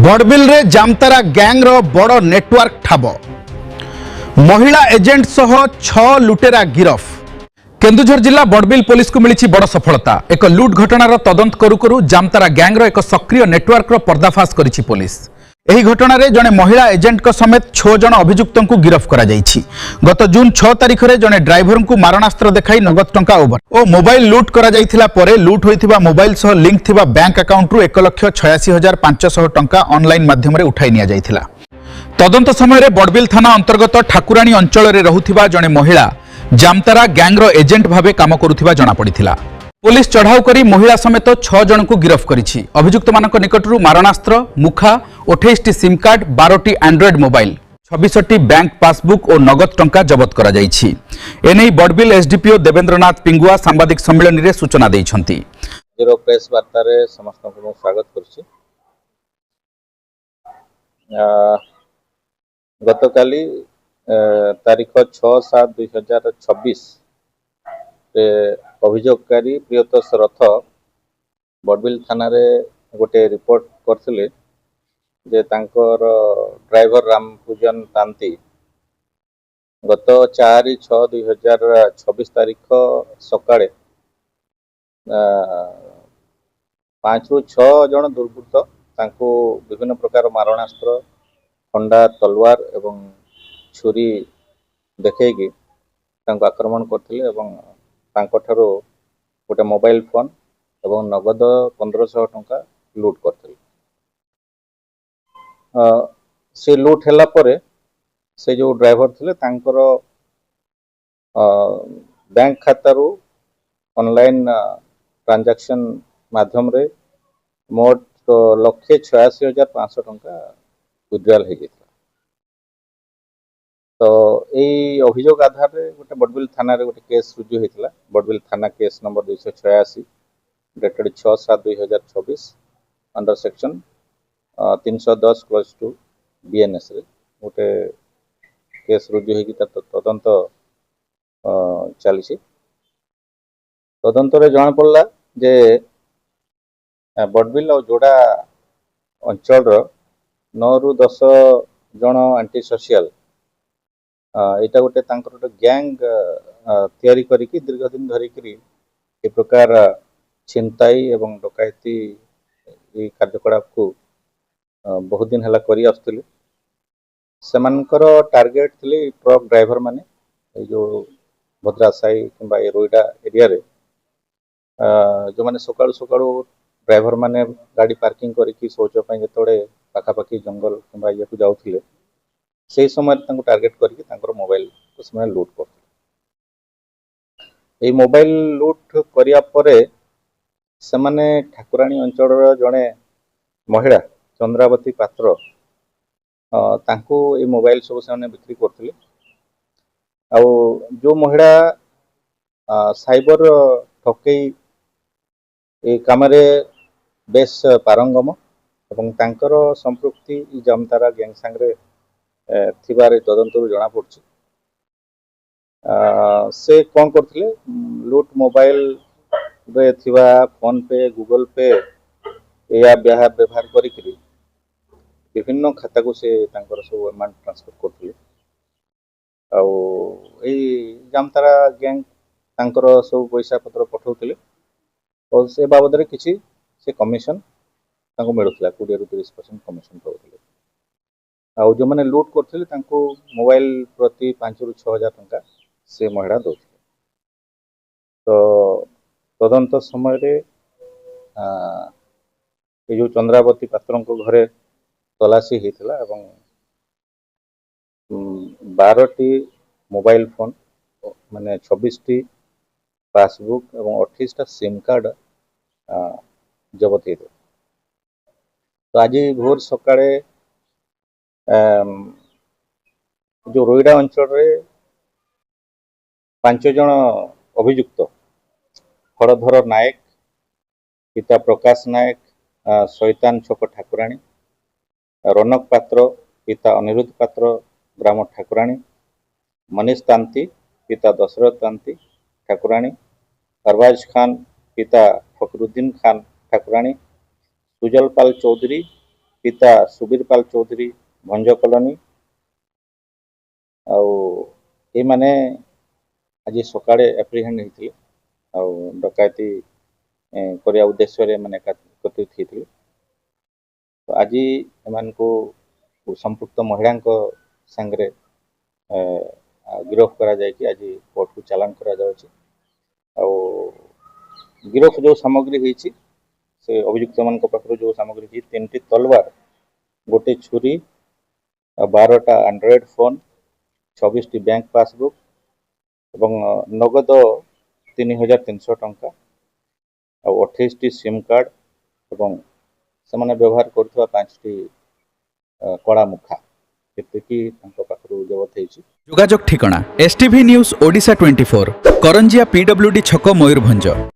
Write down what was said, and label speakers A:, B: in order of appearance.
A: बड़बिल रे जामतारा गैंग रो बड़ नेटवर्क ठाब महिला एजेंट सह 6 लुटेरा गिरफ। केन्दुझर जिला बड़बिल पुलिस को मिली बड़ सफलता। एक लुट घटनार तदंत करू करू जामतारा गैंग रो एक सक्रिय नेटवर्क रो पर्दाफाश करिछि पुलिस। एही घटना रे जने महिला एजेंट को समेत 6 जन अभियुक्त को गिरफ करा जाइछि। गत जून 6 तारिख रे जने ड्राइवर को मारणास्त्र देखाई नगद टंका ओवर ओ मोबाइल लुट करा जाइथिला परे लुट होइथिबा मोबाइल सह लिंक थिबा बैंक अकाउंट रु 1,86,500 टंका ऑनलाइन माध्यम रे उठाई निया जाइथिला। तदंत समय रे बड़बिल थाना अंतर्गत ठाकुराणी अंचल रे रहुथिबा जने महिला जामतारा गैंग रो एजेंट भाबे काम करुथिबा जणा पड़िथिला। पुलिस चढ़ाऊ करी महिला समेत 6 जन को गिरफ करिछि। अभियुक्त मानक निकटरू मारणास्त्र, मुखा, 28टी सिम कार्ड, 12टी एंड्रॉइड मोबाइल, 26टी बैंक पासबुक और नगद टंका जबत करा जाइछि। एनै बड़बिल एसडीपीओ देवेंद्रनाथ पिंगुआ सांबादिक सम्मेलन रे सूचना दैछन्ति।
B: जीरो प्रेस वार्ता रे समस्त को स्वागत करछि। गतकाली तारीख 6/7/2026 रे अभियोगकारी प्रियतोष रथ बड़बिल थाना रे गोटे रिपोर्ट करथिले जे तांकर ड्राइवर रामपूजन तांती गत 4/6/2026 तारीख सकाळे 5 ରୁ 6 जन दुर्बृत्त तांको विभिन्न प्रकार मारणास्त्र, खंडा, तलवार एवं छुरी देखैकी तांको आक्रमण करथिले एवं तांको ठारो गोटे मोबाइल फोन एवं नगद 1500 टंका लूट करथिले। से लूट हैला परे से जो ड्राइवर थिले तांकर बैंक खाता रो ऑनलाइन ट्रांजैक्शन माध्यम रे मोट 1,86,500 टंका विड्रॉल हो गया। तो यही अभियोग आधार रे गोटे बड़बिल थाना रे गोटे केस रुजु होइतिला। बड़बिल थाना case number 286 dated 6/7/2026 under section 310 clause 2 BNS रे गोटे केस रुजु होइकि तदंत चलिछि। तदंत रे जान पड़ला जे बड़बिल और जोड़ा अंचल रो 9 ରୁ 10 जन एंटी सोशल एटा गोटे तांकर गोटे गैंग तैयारी करिकि दीर्घ दिन धरिकरी ए प्रकार छिनताई एवं डकैती ए कार्यकलाप को बहुत दिन हला करी आस्तले। सेमानकर टार्गेट थिले ट्रक ड्राइवर माने ए जो भद्रासाई किंबा ए रोइडा एरिया रे जो माने सकाळु सकाळु ड्राइवर माने गाड़ी पार्किंग करिकि शौच पई जतोड़े पाखापाखी जंगल किंबा ये को जाउथिले से समय तांको टार्गेट करके तांकर मोबाइल को समय लूट करते। ए मोबाइल लूट करिया परे से माने ठाकुराणी अंचल जड़े महिला चंद्रावती पात्र तांको ए मोबाइल सब से बिक्री करथिले। आ जो महिला साइबर ठकई ए कामरे बेस पारंगम एवं तांकर संपृक्ति जामतारा गैंग संगे थिबारे तदंतरु जना पड़छि। से कौन करथिले लूट मोबाइल रे थिबा फोन पे, गूगल पे या व्यवहार करिकरी विभिन्न खाता को से तांकर सब अमाउंट ट्रांसफर करथिले। आ एई जामतारा गैंग तांकर सब पैसा पत्र पठाउथिले और से बाबद रे किछि से कमिशन तांको मिलुथिला 20 ରୁ 30% कमिशन पाउथिले। आ जो मैंने लूट करथिले मोबाइल प्रति 5 ରୁ 6,000 टंका से महिला दौथिले। तो तदंत समय रे ये जो चंद्रावती पात्र घरे तलाशी होता एवं 12टी मोबाइल फोन माने 26टी पासबुक एवं 28टा सिम कार्ड जबत होता। तो आज भोर सकाळे जो रोइडा अंचल रे 5 जन अभियुक्त हरधर नायक, पिता प्रकाश नायक, शैतान छक ठाकुराणी, रौनक पात्र, पिता अनिरुद्ध पात्र, ग्राम ठाकुराणी, मनीष तांती, पिता दशरथ तांती ठाकुराणी, अरबाज खान, पिता फकरुद्दीन खान ठाकुराणी, सुजलपाल चौधरी, पिता सुबीर पाल चौधरी भंज कॉलोनी ये माने आज सकाळे एप्रिहेंड होते डकायती करने उद्देश्य माने एकत्रित होते तो आज एमान को संपुक्त महिला सांगरे गिरफ करा जायकि आज कोर्ट को चालान करा जाउछि गिरफ जो सामग्री होती से अभियुक्त मान पाखर जो सामग्री थी 3टी तलवार गोटे छुरी 12टा एंड्रॉयड फोन 26टी बैंक पासबुक एवं नगद 3300 टंका और 28टी सिम कार्ड एवं से व्यवहार करुवा 5टी कड़ा मुखा एतिकी पाखर जबत होती।
A: जोगाजोग ठिकाना STV news Odisha 24 Karanjia PWD छक मयूरभंज।